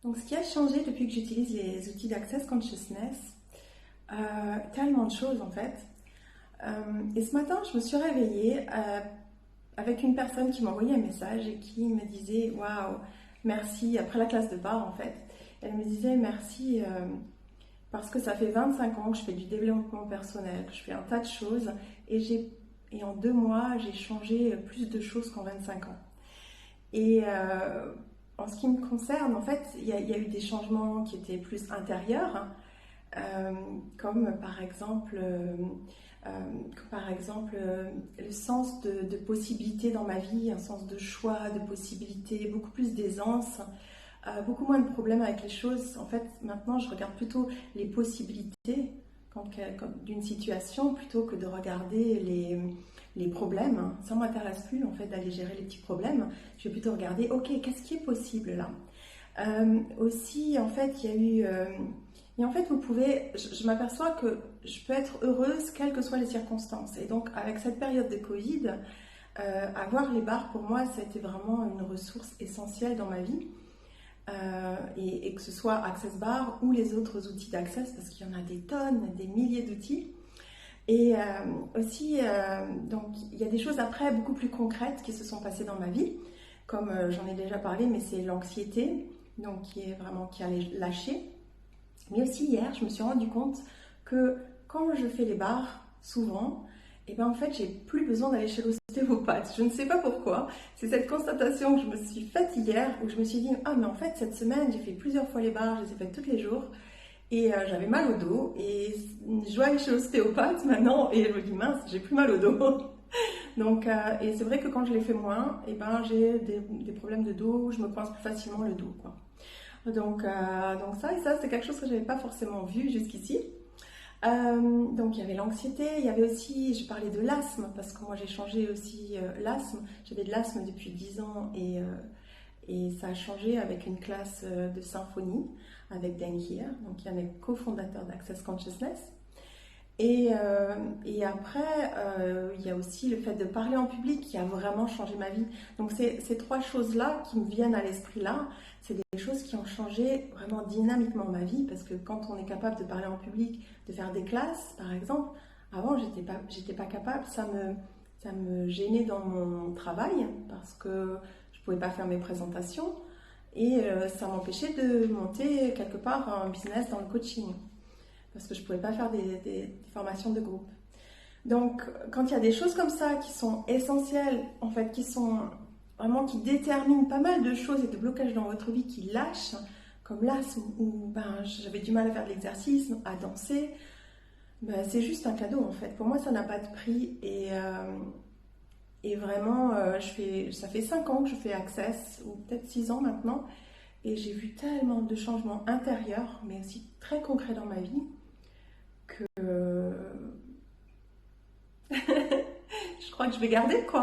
Donc, ce qui a changé depuis que j'utilise les outils d'Access Consciousness, tellement de choses en fait. Et ce matin, je me suis réveillée avec une personne qui m'a envoyé un message et qui me disait waouh, merci, après la classe de bar en fait. Elle me disait merci parce que ça fait 25 ans que je fais du développement personnel, que je fais un tas de choses et en 2 mois, j'ai changé plus de choses qu'en 25 ans. Et en ce qui me concerne, en fait, il y a eu des changements qui étaient plus intérieurs, hein, comme par exemple le sens de possibilité dans ma vie, un sens de choix, de possibilité, beaucoup plus d'aisance, beaucoup moins de problèmes avec les choses. En fait, maintenant, je regarde plutôt les possibilités d'une situation plutôt que de regarder les problèmes. Ça ne m'intéresse plus en fait d'aller gérer les petits problèmes. Je vais plutôt regarder, ok, qu'est-ce qui est possible là. Aussi, en fait, il y a eu... et en fait, je m'aperçois que je peux être heureuse quelles que soient les circonstances. Et donc, avec cette période de Covid, avoir les bars, pour moi, ça a été vraiment une ressource essentielle dans ma vie. Et que ce soit Access Bar ou les autres outils d'Access, parce qu'il y en a des tonnes, des milliers d'outils. Et aussi, donc, il y a des choses après beaucoup plus concrètes qui se sont passées dans ma vie, comme j'en ai déjà parlé, mais c'est l'anxiété, donc qui a lâché. Mais aussi hier, je me suis rendu compte que quand je fais les bars, souvent, et ben en fait, j'ai plus besoin d'aller chez l'ostéopathe. Je ne sais pas pourquoi. C'est cette constatation que je me suis faite hier, où je me suis dit, ah mais en fait, cette semaine, j'ai fait plusieurs fois les bars, je les ai faites tous les jours, et j'avais mal au dos, et je dois aller chez l'ostéopathe maintenant, et je me dis, mince, j'ai plus mal au dos. Donc, et c'est vrai que quand je les fais moins, et ben j'ai des problèmes de dos, je me coince plus facilement le dos, quoi. Donc ça c'est quelque chose que je n'avais pas forcément vu jusqu'ici. Donc il y avait l'anxiété, il y avait aussi, je parlais de l'asthme, parce que moi j'ai changé aussi l'asthme. J'avais de l'asthme depuis 10 ans et ça a changé avec une classe de symphonie avec Dan Keir, donc qui est un cofondateur d'Access Consciousness. Et après, il y a aussi le fait de parler en public qui a vraiment changé ma vie. Donc ces trois choses-là qui me viennent à l'esprit là, c'est des choses qui ont changé vraiment dynamiquement ma vie, parce que quand on est capable de parler en public, de faire des classes par exemple, avant j'étais pas capable, ça me gênait dans mon travail parce que je pouvais pas faire mes présentations et ça m'empêchait de monter quelque part un business dans le coaching, parce que je ne pouvais pas faire des formations de groupe. Donc, quand il y a des choses comme ça qui sont essentielles, en fait, qui déterminent pas mal de choses et de blocages dans votre vie qui lâchent, comme l'asthme, où j'avais du mal à faire de l'exercice, à danser, c'est juste un cadeau, en fait. Pour moi, ça n'a pas de prix. Et vraiment, ça fait 5 ans que je fais Access, ou peut-être 6 ans maintenant, et j'ai vu tellement de changements intérieurs, mais aussi très concrets dans ma vie, que je crois que je vais garder quoi.